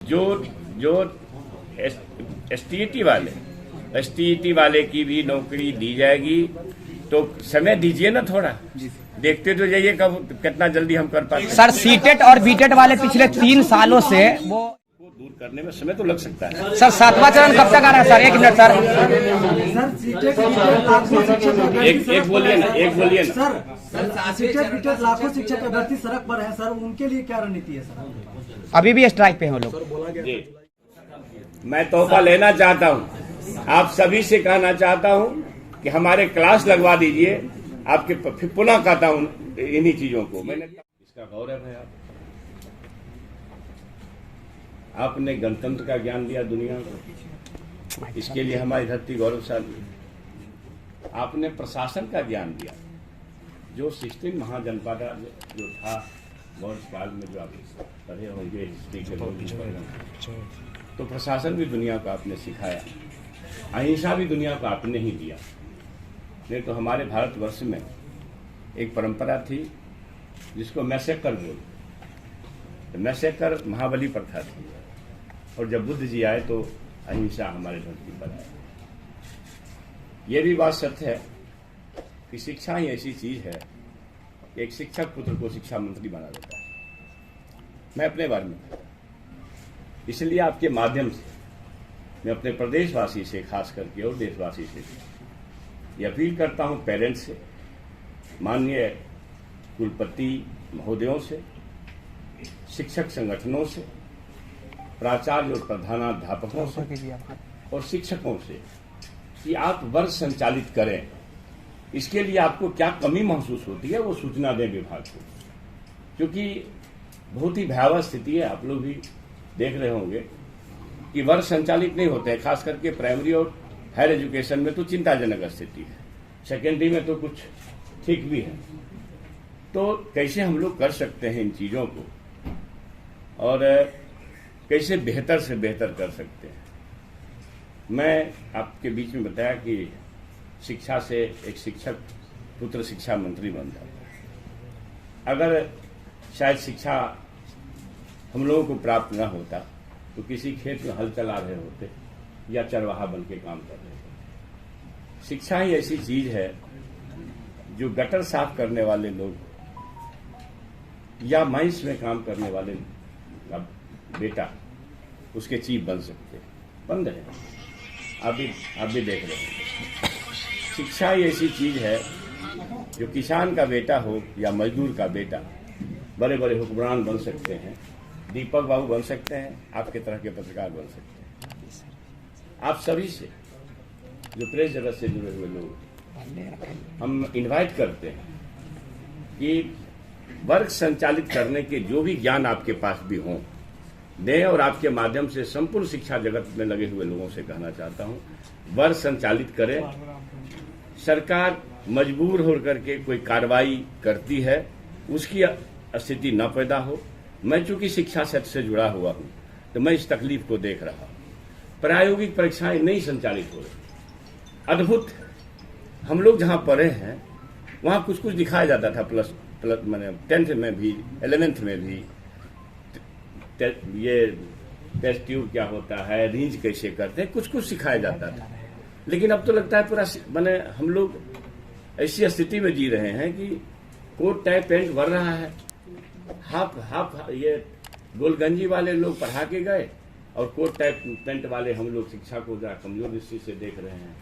जो जो एसटीईटी वाले की भी नौकरी दी जाएगी, तो समय दीजिए ना थोड़ा, देखते तो जाइए कब कितना जल्दी हम कर पाते हैं। सर सीटेट और बीटेट वाले पिछले 3 सालों से वो दूर करने में समय तो लग सकता है। सर 7वां चरण कब तक आ रहा है सर? 1 minute sir. एक बोलिए ना। सर लाखों शिक्षक अभ्यर्थी सड़क पर है सर, उनके लिए क्या रणनीति है सर? अभी भी स्ट्राइक पे हैं वो लोग। जी, मैं तोहफा लेना चाहता हूं, आप सभी से कहना चाहता हूं कि हमारे क्लास लगवा दीजिए, आपके फिर पुनः कहता हूं इन्हीं चीजों को। मैंने इसका गौरव है, आपने गणतंत्र का ज्ञान दिया दुनिया को, इसके लिए हमारी धरती गौरवशाली है। आपने प्रशासन का ज्ञान दिया, जो सिस्टम महाजनपद जो था वर्ष काल में, जो आप पढ़े होंगे हिस्ट्री के लोग, तो प्रशासन भी दुनिया को आपने सिखाया, अहिंसा भी दुनिया को आपने ही दिया। नहीं तो हमारे भारतवर्ष में एक परंपरा थी जिसको मैसेकर बोलते, मैसेकर महाबली प्रथा थी, और जब बुद्ध जी आए तो अहिंसा हमारे धरती पर आए। ये भी बात सत्य है कि शिक्षा ही ऐसी चीज है, एक शिक्षक पुत्र को शिक्षा मंत्री बना देता है। मैं अपने बारे में, इसलिए आपके माध्यम से मैं अपने प्रदेशवासी से खास करके और देशवासी से ये अपील करता हूं, पेरेंट्स से, माननीय कुलपति महोदयों से, शिक्षक संगठनों से, प्राचार्य और प्रधानाध्यापकों से और शिक्षकों से कि आप वर्ग संचालित करें। इसके लिए आपको क्या कमी महसूस होती है वो सूचना दें विभाग को, क्योंकि बहुत ही भयावह स्थिति है। आप लोग भी देख रहे होंगे कि वर्ग संचालित नहीं होते हैं, खास करके प्राइमरी और हायर एजुकेशन में तो चिंताजनक स्थिति है, सेकेंडरी में तो कुछ ठीक भी है। तो कैसे हम लोग कर सकते हैं इन चीजों को, और कैसे बेहतर से बेहतर कर सकते हैं। मैं आपके बीच में बताया कि शिक्षा से एक शिक्षक पुत्र शिक्षा मंत्री बन जाता। अगर शायद शिक्षा हम लोगों को प्राप्त न होता तो किसी खेत में हल चला रहे होते या चरवाहा बन के काम कर रहे होते। शिक्षा ही ऐसी चीज है जो गटर साफ करने वाले लोग या माइंस में काम करने वाले का बेटा उसके चीफ बन सकते हैं, बन रहे हैं। आप भी देख रहे हैं। शिक्षा ही ऐसी चीज है जो किसान का बेटा हो या मजदूर का बेटा बड़े बड़े हुक्मरान बन सकते हैं, दीपक बाबू बन सकते हैं, आपके तरह के पत्रकार बन सकते हैं। आप सभी से, जो प्रेस जगत से जुड़े हुए लोग, हम इनवाइट करते हैं कि वर्ग संचालित करने के जो भी ज्ञान आपके पास भी हों दें, और आपके माध्यम से संपूर्ण शिक्षा जगत में लगे हुए लोगों से कहना चाहता हूं, वर्ग संचालित करें। सरकार मजबूर होकर के कोई कार्रवाई करती है, उसकी स्थिति न पैदा हो। मैं चूंकि शिक्षा क्षेत्र से जुड़ा हुआ हूं तो मैं इस तकलीफ को देख रहा हूं। प्रायोगिक परीक्षाएं नहीं संचालित हो रही, अद्भुत। हम लोग जहां पढ़े हैं वहां कुछ कुछ दिखाया जाता था, प्लस मैंने 10th में भी 11th में भी, ये टेस्ट ट्यूब क्या होता है, रेंज कैसे करते हैं, कुछ कुछ सिखाया जाता था। लेकिन अब तो लगता है पूरा मैंने हम लोग ऐसी स्थिति में जी रहे हैं कि कोट टाई पैंट भर रहा है, हाफ ये गोलगंजी वाले लोग पढ़ा के गए और कोट टाई पैंट वाले हम लोग शिक्षा को जरा कमजोर दृष्टि से देख रहे हैं।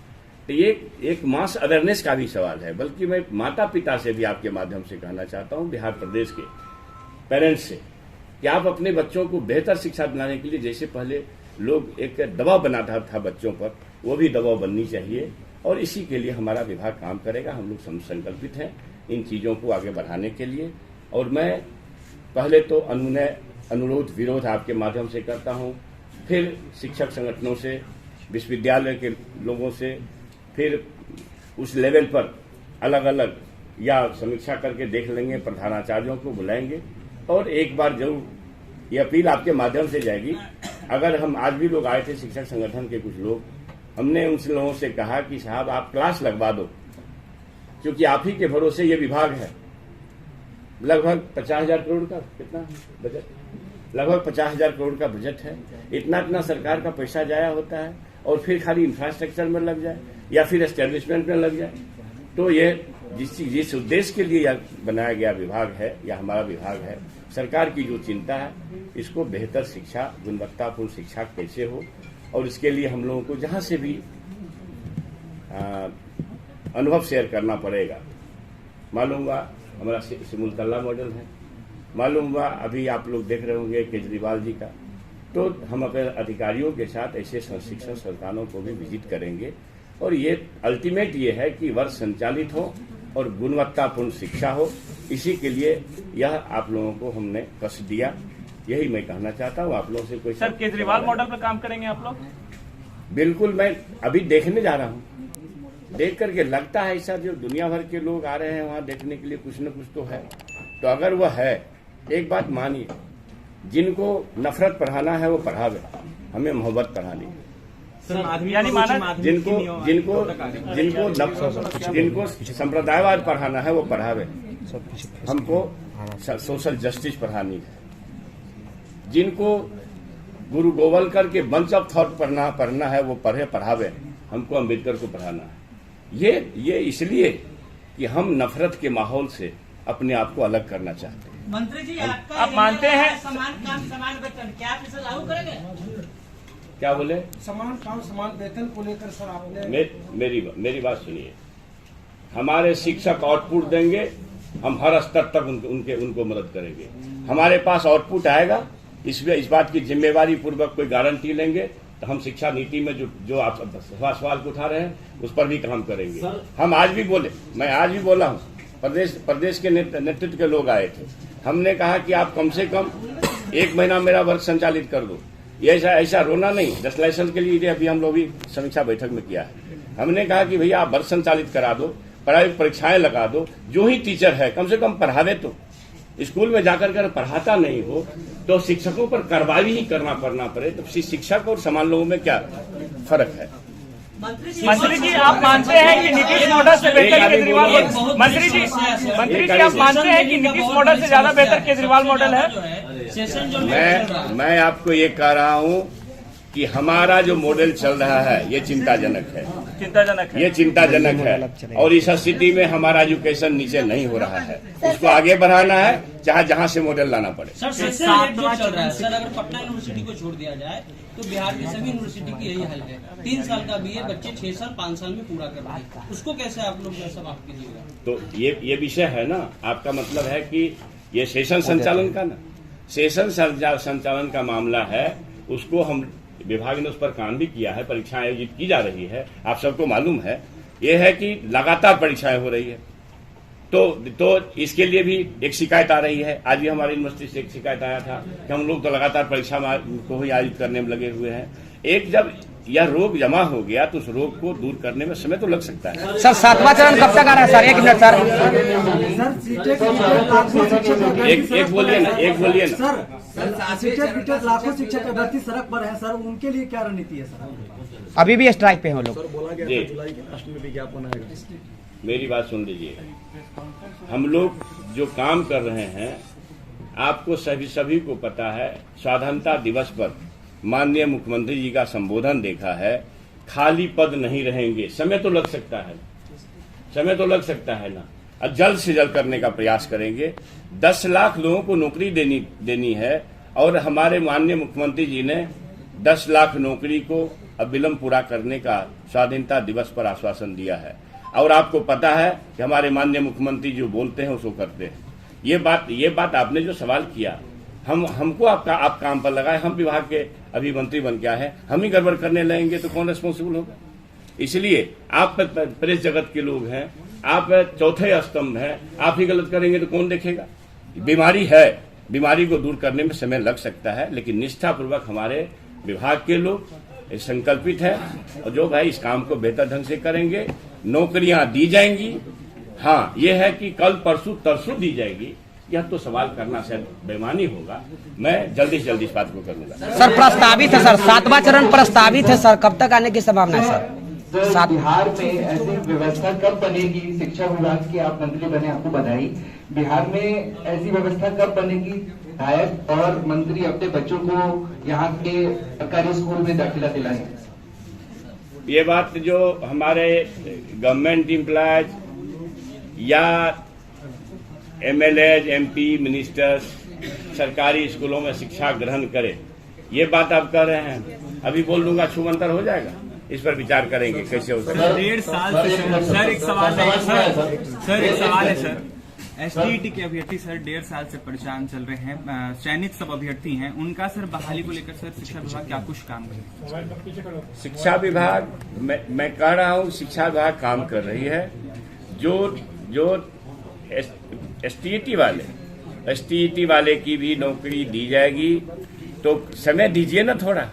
तो ये एक मास अवेयरनेस का भी सवाल है। बल्कि मैं माता पिता से भी आपके माध्यम से कहना चाहता हूं, बिहार प्रदेश के पेरेंट्स से, कि आप अपने बच्चों को बेहतर शिक्षा दिलाने के लिए, जैसे पहले लोग एक दबाव बनाता था बच्चों पर, वो भी दबाव बननी चाहिए। और इसी के लिए हमारा विभाग काम करेगा। हम लोग संकल्पित हैं इन चीजों को आगे बढ़ाने के लिए। और मैं पहले तो अनुरोध विरोध आपके माध्यम से करता हूं, फिर शिक्षक संगठनों से, विश्वविद्यालय के लोगों से, फिर उस लेवल पर अलग अलग या समीक्षा करके देख लेंगे, प्रधानाचार्यों को बुलाएंगे। और एक बार जरूर ये अपील आपके माध्यम से जाएगी। अगर हम आज भी लोग आए थे शिक्षक संगठन के कुछ लोग, हमने उन लोगों से कहा कि साहब आप क्लास लगवा दो, क्योंकि आप ही के भरोसे ये विभाग है। लगभग 50,000 करोड़ का कितना बजट, लगभग 50,000 करोड़ का बजट है। इतना सरकार का पैसा जाया होता है और फिर खाली इंफ्रास्ट्रक्चर में लग जाए या फिर एस्टेब्लिशमेंट में लग जाए। तो ये जिस उद्देश्य के लिए बनाया गया विभाग है या हमारा विभाग है, सरकार की जो चिंता है, इसको बेहतर शिक्षा, गुणवत्तापूर्ण शिक्षा कैसे हो, और इसके लिए हम लोगों को जहां से भी अनुभव शेयर करना पड़ेगा। मालूम हुआ हमारा सिमुलतला मॉडल है, मालूम हुआ अभी आप लोग देख रहे होंगे केजरीवाल जी का। तो हम अपने अधिकारियों के साथ ऐसे शिक्षण संस्थानों को भी विजिट करेंगे और ये अल्टीमेट ये है कि वर्ष संचालित हो और गुणवत्तापूर्ण शिक्षा हो। इसी के लिए यह आप लोगों को हमने कष्ट दिया, यही मैं कहना चाहता हूँ। आप लोगों से कोई सर केजरीवाल मॉडल पर काम करेंगे आप लोग? बिल्कुल, मैं अभी देखने जा रहा हूँ। देख करके लगता है ऐसा, जो दुनिया भर के लोग आ रहे हैं वहां देखने के लिए, कुछ न कुछ तो है। तो अगर वह है, एक बात मानिए, जिनको नफरत पढ़ाना है वो पढ़ावे, हमें मोहब्बत पढ़ानी है। जिनको संप्रदायवाद पढ़ाना है वो पढ़ावे, हमको सोशल जस्टिस पढ़ानी है। जिनको गुरु गोवलकर के बंच ऑफ थॉट पढ़ना है वो पढ़ावे, हमको अम्बेडकर को पढ़ाना है। ये इसलिए कि हम नफरत के माहौल से अपने आप को अलग करना चाहते हैं। मंत्री जी, आप मानते हैं समान काम समान वेतन, क्या आप इसे लागू करेंगे? क्या बोले? समान काम समान वेतन को लेकर सर आपने मेरी बात सुनिए। हमारे शिक्षक आउटपुट देंगे, हम हर स्तर तक उनको मदद करेंगे। हमारे पास आउटपुट आएगा, इस बात की जिम्मेवारी पूर्वक कोई गारंटी लेंगे, तो हम शिक्षा नीति में जो आप सवाल उठा रहे हैं उस पर भी काम करेंगे। हम आज भी बोले, मैं आज भी बोला हूँ, प्रदेश के नेतृत्व के लोग आए थे, हमने कहा कि आप कम से कम 1 महीना मेरा वर्क संचालित कर दो। ये ऐसा रोना नहीं, 10 लाइसेंस के लिए अभी हम लोग भी समीक्षा बैठक में किया है। हमने कहा कि भैया आप वर्क संचालित करा दो, प्रायोगिक परीक्षाएं लगा दो, जो ही टीचर है कम से कम पढ़ावे। तो स्कूल में जाकर कर पढ़ाता नहीं हो तो शिक्षकों पर कार्रवाई ही करना पड़े, तो शिक्षक और समान लोगों में क्या फर्क है? मंत्री जी, आप मानते हैं कि नीतीश मॉडल से बेहतर केजरीवाल? मंत्री जी आप मानते हैं कि नीतीश मॉडल से ज्यादा बेहतर केजरीवाल मॉडल है? मैं आपको ये कह रहा हूँ कि हमारा जो मॉडल चल रहा है ये चिंताजनक है। ये चिंताजनक है और इस स्थिति में हमारा एजुकेशन नीचे नहीं हो रहा है। उसको आगे बढ़ाना है, चाहे जहां से मॉडल लाना पड़े। सर सेशन चल रहा है सर, अगर पटना यूनिवर्सिटी को छोड़ दिया जाए तो बिहार की सभी यूनिवर्सिटी की यही हाल है। 3 साल का बीए बच्चे 6 साल 5 साल में पूरा कर रहे हैं, उसको कैसे आप लोग समाप्त कीजिएगा? तो ये विषय है ना, आपका मतलब है कि ये सेशन संचालन का ना, सेशन संचालन का मामला है, उसको हम विभाग ने उस पर काम भी किया है, परीक्षाएं आयोजित की जा रही है। आप सबको मालूम है, ये है कि लगातार परीक्षाएं हो रही है। तो इसके लिए भी एक शिकायत आ रही है। आज भी हमारी यूनिवर्सिटी से एक शिकायत आया था कि हम लोग तो लगातार परीक्षा को ही आयोजित करने में लगे हुए हैं। एक जब यह रोग जमा हो गया तो उस रोग को दूर करने में समय तो लग सकता है। सर 7वां चरण कब तक आ रहा है सर? 1 minute sir. एक बोलिए ना। सर लाखों शिक्षक अभ्यर्थी सड़क पर है सर, उनके लिए क्या रणनीति है सर? अभी भी स्ट्राइक पे हैं वो लोग। मेरी बात सुन लीजिए, हम लोग जो काम कर रहे हैं, आपको सभी को पता है, स्वाधीनता दिवस पर माननीय मुख्यमंत्री जी का संबोधन देखा है, खाली पद नहीं रहेंगे। समय तो लग सकता है ना, और जल्द से जल्द करने का प्रयास करेंगे। 10 लाख लोगों को नौकरी देनी है और हमारे माननीय मुख्यमंत्री जी ने 10 लाख नौकरी को अविलंब पूरा करने का स्वाधीनता दिवस पर आश्वासन दिया है। और आपको पता है कि हमारे माननीय मुख्यमंत्री जो बोलते हैं उसको करते हैं। ये बात आपने जो सवाल किया, हमको आप काम पर लगाए, हम विभाग के अभी मंत्री बन के आए हैं, हम ही गड़बड़ करने लगेंगे तो कौन रिस्पॉन्सिबल होगा? इसलिए आप प्रेस जगत के लोग हैं, आप चौथे स्तंभ हैं, आप ही गलत करेंगे तो कौन देखेगा? बीमारी है, बीमारी को दूर करने में समय लग सकता है, लेकिन निष्ठापूर्वक हमारे विभाग के लोग संकल्पित है और जो भाई इस काम को बेहतर ढंग से करेंगे, नौकरियां दी जाएंगी। हाँ, ये है कि कल परसों तरसों दी जाएगी, यह तो सवाल करना शायद बेईमानी होगा। मैं जल्दी से जल्दी इस बात को करूंगा। सर प्रस्तावित है सर, 7वां चरण प्रस्तावित है सर, कब तक आने की संभावना है सर? साथ बिहार में ऐसी व्यवस्था कब बनेगी? शिक्षा विभाग के आप मंत्री बने, आपको बधाई। बिहार में ऐसी व्यवस्था कब बनेगी विधायक और मंत्री अपने बच्चों को यहाँ के सरकारी स्कूल में दाखिला दिलाएं? ये बात जो हमारे गवर्नमेंट एम्प्लॉयज या एमएलए, एमपी, मिनिस्टर्स सरकारी स्कूलों में शिक्षा ग्रहण करे, ये बात आप कह रहे हैं। अभी बोल दूंगा छूमंतर हो जाएगा, इस पर विचार करेंगे कैसे हो सकता है। 1.5 साल से सर एक सवाल है सर एसटीईटी के अभ्यर्थी सर 1.5 साल से परेशान चल रहे हैं। चयनित सब अभ्यर्थी हैं, उनका सर बहाली को लेकर सर शिक्षा विभाग क्या कुछ काम करे? शिक्षा विभाग मैं कह रहा हूँ शिक्षा विभाग काम कर रही है। जो एसटीईटी वाले की भी नौकरी दी जाएगी, तो समय दीजिए ना थोड़ा,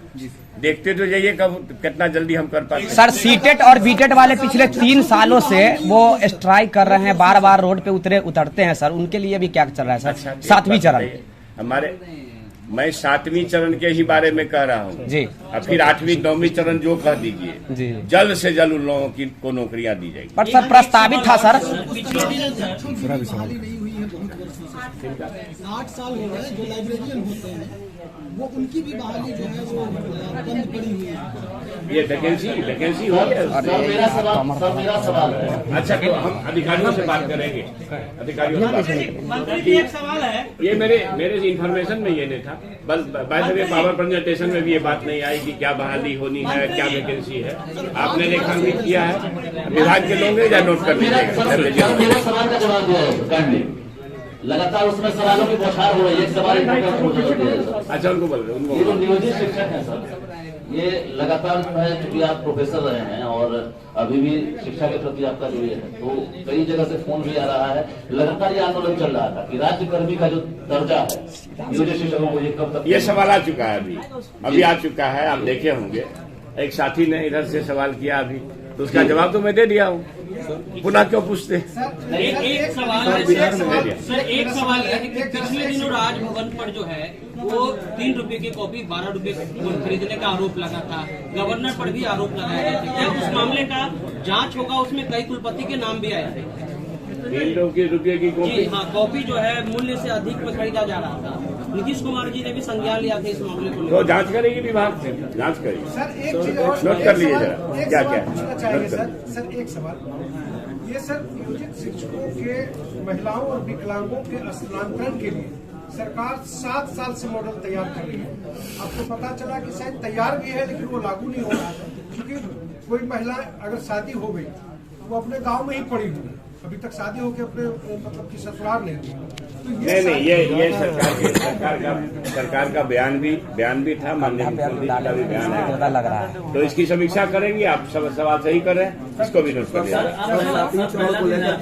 देखते तो जाइए कब कितना जल्दी हम कर पाते। सर सीटेट और बीटेट वाले पिछले 3 सालों से वो स्ट्राइक कर रहे हैं, बार बार रोड पे उतरते हैं सर, उनके लिए भी क्या चल रहा है सर? अच्छा, 7वीं चरण मैं 7वीं चरण के ही बारे में कह रहा हूँ जी। अब फिर 8वीं 9वीं चरण जो कह दीजिए जी, जल्द से जल्द उन लोगों को नौकरियां दी जाएगी। पर सर प्रस्तावित था सर। 8 साल हो गए जो लाइब्रेरियन होते हैं वो उनकी भी बहाली जो है वो बंद पड़ी हुई है। ये वैकेंसी हो गया। मेरा सवाल है। अच्छा, तो हम अधिकारियों से बात करेंगे। अधिकारियों से बात करेंगे। मंत्री जी एक सवाल है, ये मेरे इन्फॉर्मेशन में ये नहीं था, बस by the way power presentation में भी ये बात नहीं आई कि क्या बहाली होनी है, क्या वैकेंसी है। आपने रेखांकित किया है, विभाग के लोग या नोट कर लीजिएगा। मेरे सवाल का जवाब दिया है, लगातार उसमें सवालों की बौछार हो रही है। एक सवाल अच्छा, उनको बोल रहे ये जो नियोजित शिक्षक है सर, ये लगातार जो है, चूंकि आप प्रोफेसर रहे हैं और अभी भी शिक्षा के प्रति आपका जो ये है, तो कई जगह से फोन भी आ रहा है, लगातार ये आंदोलन चल रहा था कि राज्यकर्मी का जो दर्जा है नियोजित शिक्षकों को ये कब तक? ये सवाल आ चुका है, अभी आ चुका है, आप देखे होंगे। एक साथी ने इधर से सवाल किया अभी, तो उसका जवाब तो मैं दे दिया हूँ, पुनः क्यों पूछते? एक सवाल है सर, एक सवाल है कि पिछले दिनों राजभवन पर जो है वो 3 रुपए की कॉपी 12 रुपए खरीदने का आरोप लगा था, गवर्नर पर भी आरोप लगाया गया था। क्या उस मामले का जांच होगा? उसमें कई कुलपति के नाम भी आए थे। 3 रुपये की कॉपी? हाँ, कॉपी जो है मूल्य से अधिक में खरीदा जा रहा था। नीतीश कुमार जी ने भी संज्ञान लिया था इस मामले को। तो जांच करेगी विभाग से, जांच करेगी। सर एक चीज और नोट कर लीजिए जरा, क्या क्या पूछना चाहेंगे सर एक सवाल। ये सर नियोजित शिक्षकों के महिलाओं और विकलांगों के स्थानांतरण के लिए सरकार 7 साल से मॉडल तैयार कर रही है। आपको पता चला कि शायद तैयार भी है लेकिन वो लागू नहीं हो रहा है, क्योंकि कोई महिला अगर शादी हो गई वो अपने गांव में ही पड़ी हुई, अभी तक शादी होकर अपने मतलब की ससुराल नहीं हुई। तो नहीं, ये सरकार का बयान भी था, माननीय मुख्यमंत्री का भी बयान है, लग रहा है। तो इसकी समीक्षा करेंगे। आप सब सवाल सही कर रहे हैं, इसको भी नोट कर लिया।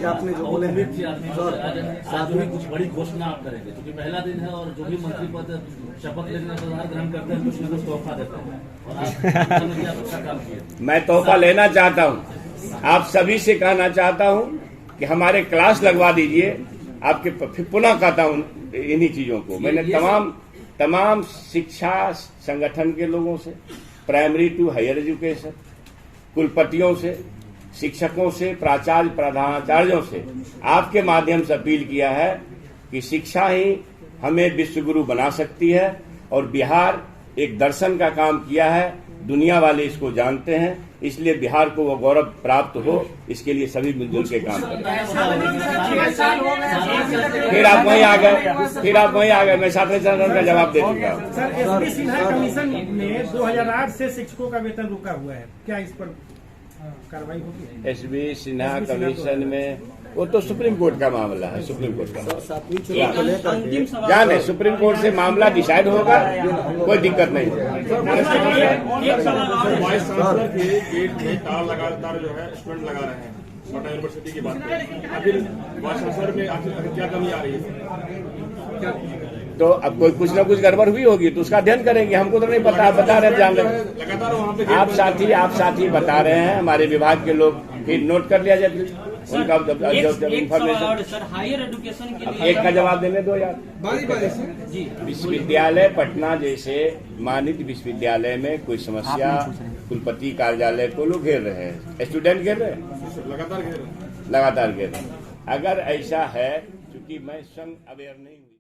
आपने जो बोले साथ में कुछ बड़ी घोषणा आप करेंगे, क्योंकि पहला दिन है और जो भी मंत्री पद शपथ लेने का पदभार ग्रहण करते हैं कुछ न कुछ तोहफा देते हैं, और आप अच्छा काम किए। मैं तोहफा लेना चाहता हूँ, आप सभी से कहना चाहता हूँ कि हमारे क्लास लगवा दीजिए। आपके फिर पुनः कहता हूँ इन्हीं चीजों को। मैंने तमाम शिक्षा संगठन के लोगों से, प्राइमरी टू हायर एजुकेशन, कुलपतियों से, शिक्षकों से, प्राचार्य प्रधानाचार्यों से आपके माध्यम से अपील किया है कि शिक्षा ही हमें विश्वगुरु बना सकती है, और बिहार एक दर्शन का काम किया है, दुनिया वाले इसको जानते हैं, इसलिए बिहार को वो गौरव प्राप्त हो, इसके लिए सभी मिलजुल के काम करें। फिर आप वहीं आ गए, मैं 7वें चरण का जवाब दे चुका हूँ। सर, एसपी सिन्हा कमीशन में 2008 से शिक्षकों का वेतन रुका हुआ है, क्या इस पर कार्रवाई होगी? एसपी सिन्हा कमीशन में वो तो सुप्रीम कोर्ट का मामला है, सुप्रीम कोर्ट का जाने, सुप्रीम कोर्ट से मामला डिसाइड होगा, कोई दिक्कत नहीं। वाइस चांसलर के गेट में तार लगातार जो है स्टूडेंट लगा रहे हैं, पटना यूनिवर्सिटी की बात करें, आखिर वाइस चांसलर में आखिर क्या कमी आ रही है? तो अब कोई कुछ ना कुछ गड़बड़ हुई होगी तो उसका अध्ययन करेंगे, हमको तो नहीं पता, बता रहे जान रहे। लगातार वहाँ पे आप साथी बता रहे हैं, हमारे विभाग के लोग, फिर नोट कर लिया जाए। उनका एक सवाल और सर, हायर एजुकेशन के लिए एक का जवाब देने दो यार। बारी बारी से जी, विश्वविद्यालय पटना जैसे मानित विश्वविद्यालय में कोई समस्या, कुलपति कार्यालय को लोग घेर रहे हैं, स्टूडेंट घेर रहे हैं, लगातार घेर रहे हैं। लगातार घेर रहे हैं। अगर ऐसा है, क्योंकि मैं स्वयं अवेयर नहीं हूँ।